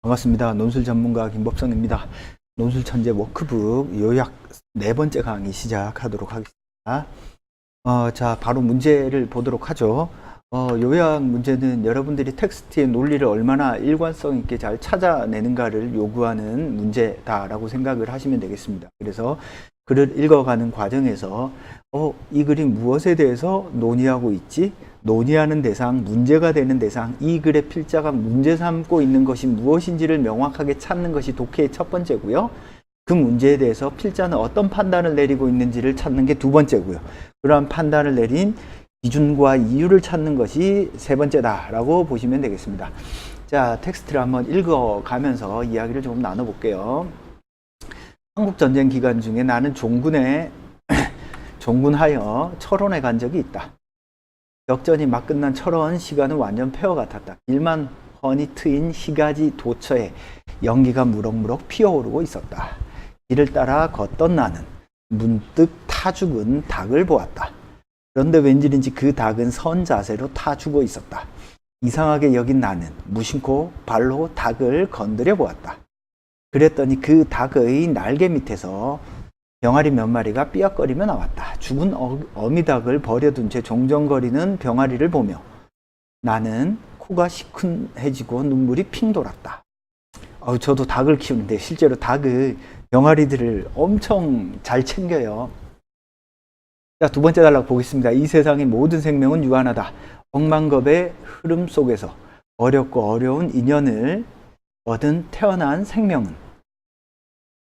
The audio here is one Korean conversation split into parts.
반갑습니다. 논술 전문가 김법성입니다. 논술 천재 워크북 요약 네 번째 강의 시작하도록 하겠습니다. 자, 바로 문제를 보도록 하죠. 요약 문제는 여러분들이 텍스트의 논리를 얼마나 일관성 있게 잘 찾아내는가를 요구하는 문제다라고 생각을 하시면 되겠습니다. 그래서 글을 읽어가는 과정에서 이 글이 무엇에 대해서 논의하고 있지? 논의하는 대상, 문제가 되는 대상, 이 글의 필자가 문제 삼고 있는 것이 무엇인지를 명확하게 찾는 것이 독해의 첫 번째고요. 그 문제에 대해서 필자는 어떤 판단을 내리고 있는지를 찾는 게 두 번째고요. 그러한 판단을 내린 기준과 이유를 찾는 것이 세 번째다라고 보시면 되겠습니다. 자, 텍스트를 한번 읽어가면서 이야기를 조금 나눠볼게요. 한국전쟁 기간 중에 나는 종군하여 철원에 간 적이 있다. 격전이 막 끝난 철원 시간은 완전 폐허 같았다. 길만 훤히 트인 시가지 도처에 연기가 무럭무럭 피어오르고 있었다. 길을 따라 걷던 나는 문득 타 죽은 닭을 보았다. 그런데 왠지인지 그 닭은 선 자세로 타 죽어 있었다. 이상하게 여긴 나는 무심코 발로 닭을 건드려 보았다. 그랬더니 그 닭의 날개 밑에서 병아리 몇 마리가 삐약거리며 나왔다. 죽은 어미닭을 버려둔 채 종정거리는 병아리를 보며 나는 코가 시큰해지고 눈물이 핑 돌았다. 저도 닭을 키우는데 실제로 닭의 병아리들을 엄청 잘 챙겨요. 자, 두 번째 단락 보겠습니다. 이 세상의 모든 생명은 유한하다. 억만겁의 흐름 속에서 어렵고 어려운 인연을 얻은 태어난 생명은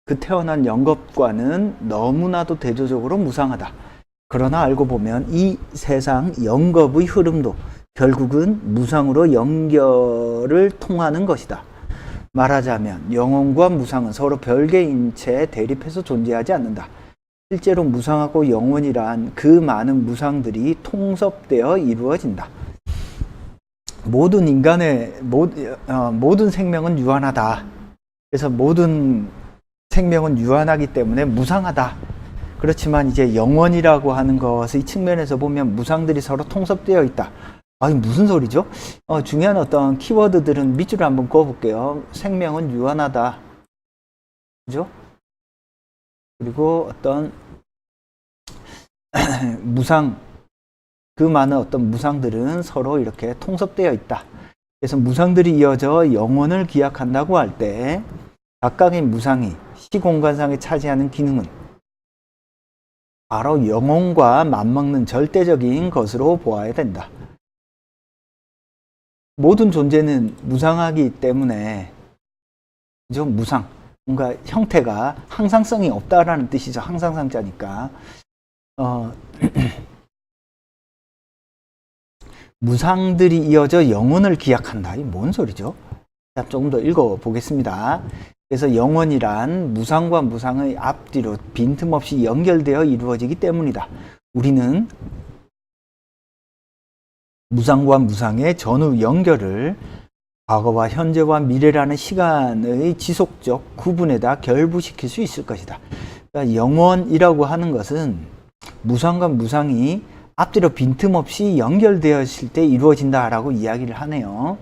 그 태어난 영겁과는 너무나도 대조적으로 무상하다. 그러나 알고 보면 이 세상 영겁의 흐름도 결국은 무상으로 연결을 통하는 것이다. 말하자면 영혼과 무상은 서로 별개인 채 대립해서 존재하지 않는다. 실제로 무상하고 영혼이란 그 많은 무상들이 통섭되어 이루어진다. 모든 생명은 유한하다. 그래서 모든 생명은 유한하기 때문에 무상하다. 그렇지만 이제 영원이라고 하는 것의 측면에서 보면 무상들이 서로 통섭되어 있다. 무슨 소리죠? 중요한 어떤 키워드들은 밑줄을 한번 그어볼게요. 생명은 유한하다. 그죠? 그리고 어떤 무상, 그 많은 어떤 무상들은 서로 이렇게 통섭되어 있다. 그래서 무상들이 이어져 영원을 기약한다고 할 때 각각의 무상이 시공간상에 차지하는 기능은 바로 영혼과 맞먹는 절대적인 것으로 보아야 된다. 모든 존재는 무상하기 때문에 그죠? 무상, 뭔가 형태가 항상성이 없다라는 뜻이죠. 항상상자니까 무상들이 이어져 영혼을 기약한다. 이게 뭔 소리죠? 자, 조금 더 읽어보겠습니다. 그래서 영혼이란 무상과 무상의 앞뒤로 빈틈없이 연결되어 이루어지기 때문이다. 우리는 무상과 무상의 전후 연결을 과거와 현재와 미래라는 시간의 지속적 구분에다 결부시킬 수 있을 것이다. 그러니까 영혼이라고 하는 것은 무상과 무상이 앞뒤로 빈틈없이 연결되었을 때 이루어진다라고 이야기를 하네요.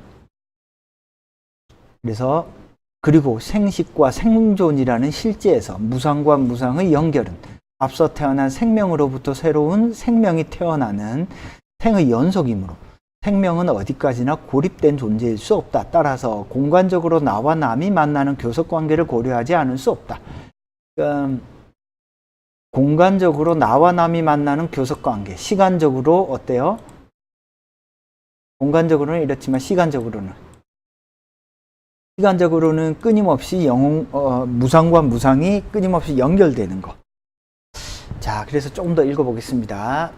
그리고 생식과 생존이라는 실제에서 무상과 무상의 연결은 앞서 태어난 생명으로부터 새로운 생명이 태어나는 생의 연속이므로 생명은 어디까지나 고립된 존재일 수 없다. 따라서 공간적으로 나와 남이 만나는 교섭관계를 고려하지 않을 수 없다. 공간적으로 나와 남이 만나는 교섭관계, 시간적으로 어때요? 공간적으로는 이렇지만 시간적으로는 끊임없이 무상과 무상이 끊임없이 연결되는 것. 자, 그래서 조금 더 읽어보겠습니다.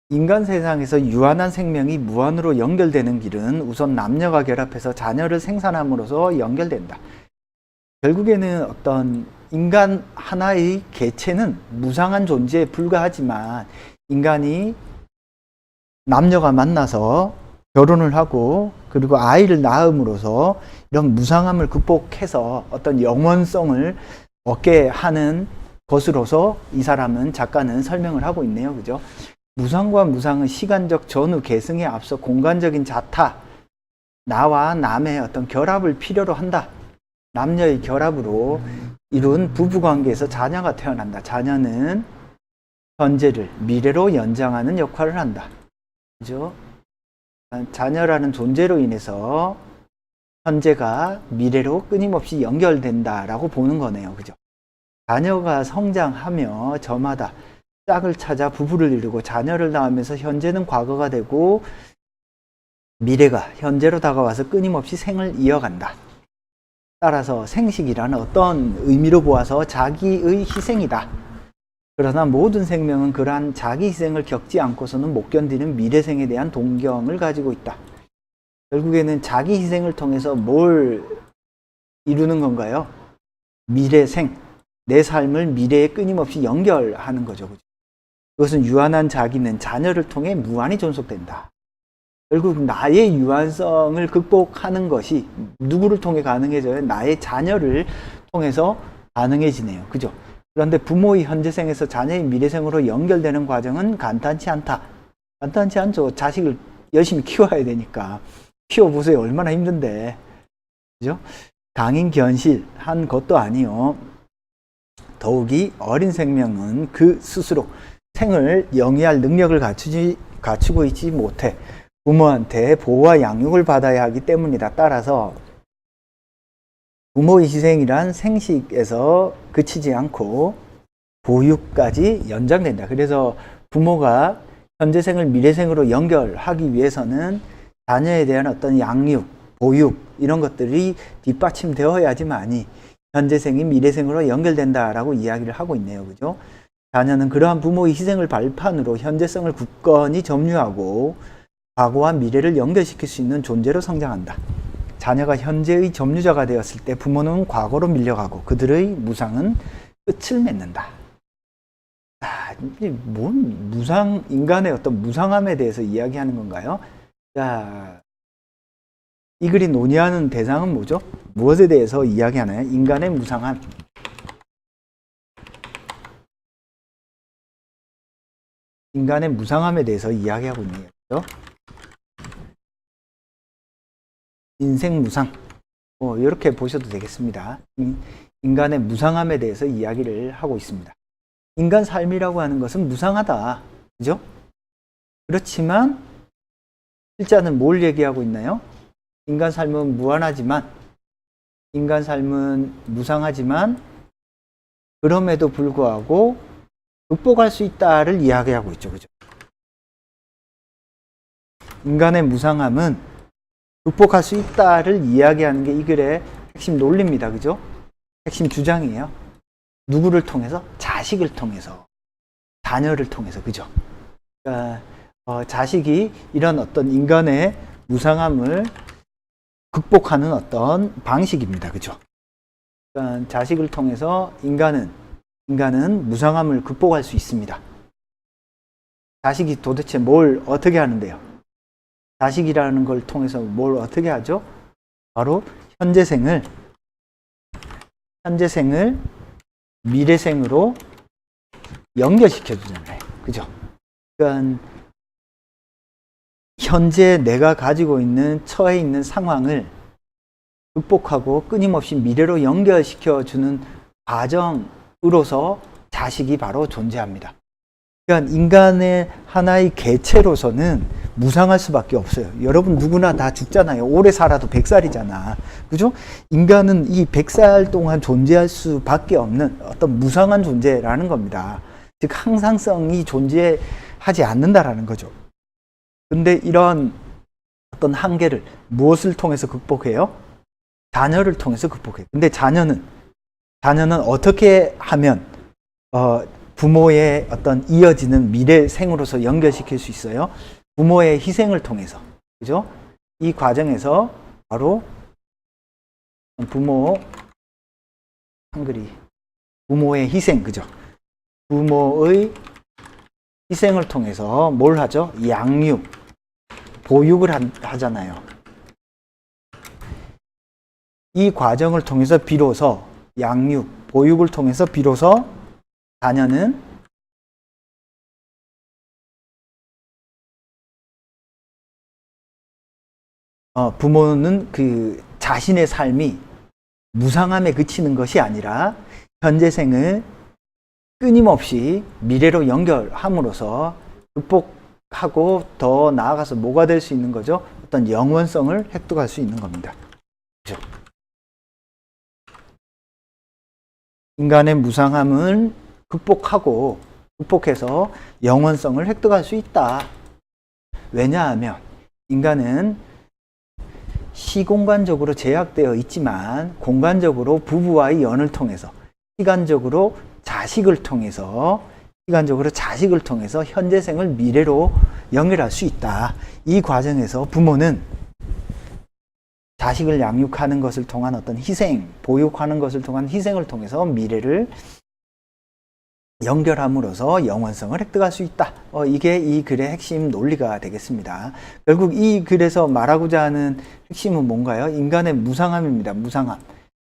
인간 세상에서 유한한 생명이 무한으로 연결되는 길은 우선 남녀가 결합해서 자녀를 생산함으로써 연결된다. 결국에는 어떤 인간 하나의 개체는 무상한 존재에 불과하지만 인간이 남녀가 만나서 결혼을 하고 그리고 아이를 낳음으로써 이런 무상함을 극복해서 어떤 영원성을 얻게 하는 것으로서 이 사람은 작가는 설명을 하고 있네요. 그죠? 무상과 무상은 시간적 전후 계승에 앞서 공간적인 자타, 나와 남의 어떤 결합을 필요로 한다. 남녀의 결합으로 이룬 부부관계에서 자녀가 태어난다. 자녀는 현재를 미래로 연장하는 역할을 한다. 그죠? 자녀라는 존재로 인해서 현재가 미래로 끊임없이 연결된다라고 보는 거네요. 그죠? 자녀가 성장하며 저마다 짝을 찾아 부부를 이루고 자녀를 낳으면서 현재는 과거가 되고 미래가 현재로 다가와서 끊임없이 생을 이어간다. 따라서 생식이라는 어떤 의미로 보아서 자기의 희생이다. 그러나 모든 생명은 그러한 자기 희생을 겪지 않고서는 못 견디는 미래생에 대한 동경을 가지고 있다. 결국에는 자기 희생을 통해서 뭘 이루는 건가요? 미래생, 내 삶을 미래에 끊임없이 연결하는 거죠. 그것은 유한한 자기는 자녀를 통해 무한히 존속된다. 결국 나의 유한성을 극복하는 것이 누구를 통해 가능해져요? 나의 자녀를 통해서 가능해지네요. 그죠? 그런데 부모의 현재생에서 자녀의 미래생으로 연결되는 과정은 간단치 않다. 간단치 않죠. 자식을 열심히 키워야 되니까. 키워보세요. 얼마나 힘든데. 그죠? 강인견실한 것도 아니요. 더욱이 어린 생명은 그 스스로 생을 영위할 능력을 갖추고 있지 못해 부모한테 보호와 양육을 받아야 하기 때문이다. 따라서 부모의 희생이란 생식에서 그치지 않고 보육까지 연장된다. 그래서 부모가 현재생을 미래생으로 연결하기 위해서는 자녀에 대한 어떤 양육, 보육 이런 것들이 뒷받침되어야지만이 현재생이 미래생으로 연결된다라고 이야기를 하고 있네요. 그죠? 자녀는 그러한 부모의 희생을 발판으로 현재성을 굳건히 점유하고 과거와 미래를 연결시킬 수 있는 존재로 성장한다. 자녀가 현재의 점유자가 되었을 때 부모는 과거로 밀려가고 그들의 무상은 끝을 맺는다. 뭔 무상, 인간의 어떤 무상함에 대해서 이야기하는 건가요? 자, 이 글이 논의하는 대상은 뭐죠? 무엇에 대해서 이야기하나요? 인간의 무상함. 인간의 무상함에 대해서 이야기하고 있는 거죠. 인생 무상. 이렇게 보셔도 되겠습니다. 인간의 무상함에 대해서 이야기를 하고 있습니다. 인간 삶이라고 하는 것은 무상하다. 그죠? 그렇지만 실자는 뭘 얘기하고 있나요? 인간 삶은 무한하지만, 인간 삶은 무상하지만 그럼에도 불구하고 극복할 수 있다를 이야기하고 있죠. 그죠? 인간의 무상함은 극복할 수 있다를 이야기하는 게 이 글의 핵심 논리입니다. 그죠? 핵심 주장이에요. 누구를 통해서? 자식을 통해서. 자녀를 통해서. 그죠? 그러니까 자식이 이런 어떤 인간의 무상함을 극복하는 어떤 방식입니다. 그죠? 그러니까 자식을 통해서 인간은 무상함을 극복할 수 있습니다. 자식이 도대체 뭘 어떻게 하는데요? 자식이라는 걸 통해서 뭘 어떻게 하죠? 바로 현재생을 미래생으로 연결시켜 주잖아요. 그죠? 그러니까 현재 내가 가지고 있는 처해 있는 상황을 극복하고 끊임없이 미래로 연결시켜 주는 과정으로서 자식이 바로 존재합니다. 그러니까 인간의 하나의 개체로서는 무상할 수밖에 없어요. 여러분 누구나 다 죽잖아요. 오래 살아도 100살이잖아. 그죠? 인간은 이 100살 동안 존재할 수밖에 없는 어떤 무상한 존재라는 겁니다. 즉 항상성이 존재하지 않는다라는 거죠. 근데 이런 어떤 한계를 무엇을 통해서 극복해요? 자녀를 통해서 극복해요. 근데 자녀는 어떻게 하면 부모의 어떤 이어지는 미래 생으로서 연결시킬 수 있어요? 부모의 희생을 통해서. 그죠? 이 과정에서 바로 부모의 희생, 그죠? 부모의 희생을 통해서 뭘 하죠? 양육, 보육을 하잖아요. 이 과정을 통해서 비로소 양육, 보육을 통해서 비로소 자녀는 부모는 그 자신의 삶이 무상함에 그치는 것이 아니라 현재생을 끊임없이 미래로 연결함으로써 극복하고 더 나아가서 뭐가 될 수 있는 거죠? 어떤 영원성을 획득할 수 있는 겁니다. 그렇죠? 인간의 무상함을 극복해서 영원성을 획득할 수 있다. 왜냐하면 인간은 시공간적으로 제약되어 있지만 공간적으로 부부와의 연을 통해서 시간적으로 자식을 통해서 현재생을 미래로 연결할 수 있다. 이 과정에서 부모는 자식을 양육하는 것을 통한 어떤 희생, 보육하는 것을 통한 희생을 통해서 미래를 연결함으로써 영원성을 획득할 수 있다. 이게 이 글의 핵심 논리가 되겠습니다. 결국 이 글에서 말하고자 하는 핵심은 뭔가요? 인간의 무상함입니다. 무상함.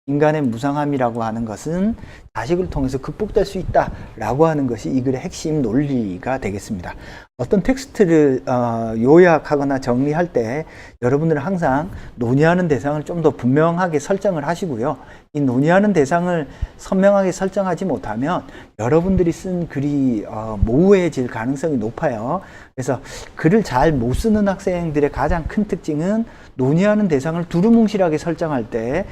인간의 무상함이라고 하는 것은 자식을 통해서 극복될 수 있다라고 하는 것이 이 글의 핵심 논리가 되겠습니다. 어떤 텍스트를 요약하거나 정리할 때 여러분들은 항상 논의하는 대상을 좀 더 분명하게 설정을 하시고요. 이 논의하는 대상을 선명하게 설정하지 못하면 여러분들이 쓴 글이 모호해질 가능성이 높아요. 그래서 글을 잘 못 쓰는 학생들의 가장 큰 특징은 논의하는 대상을 두루뭉실하게 설정할 때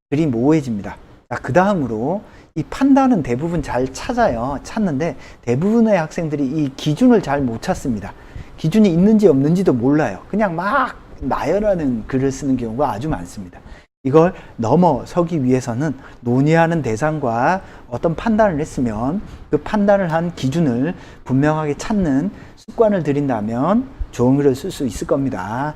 글이 모호해집니다. 그 다음으로 이 판단은 대부분 잘 찾는데 대부분의 학생들이 이 기준을 잘 못 찾습니다. 기준이 있는지 없는지도 몰라요. 그냥 막 나열하는 글을 쓰는 경우가 아주 많습니다. 이걸 넘어서기 위해서는 논의하는 대상과 어떤 판단을 했으면 그 판단을 한 기준을 분명하게 찾는 습관을 들인다면 좋은 글을 쓸 수 있을 겁니다.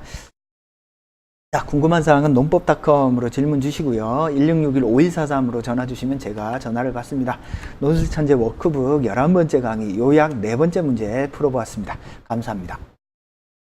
자, 궁금한 사항은 논법닷컴으로 질문 주시고요. 1661-5143으로 전화 주시면 제가 전화를 받습니다. 논술천재 워크북 11번째 강의 요약 4번째 문제 풀어보았습니다. 감사합니다.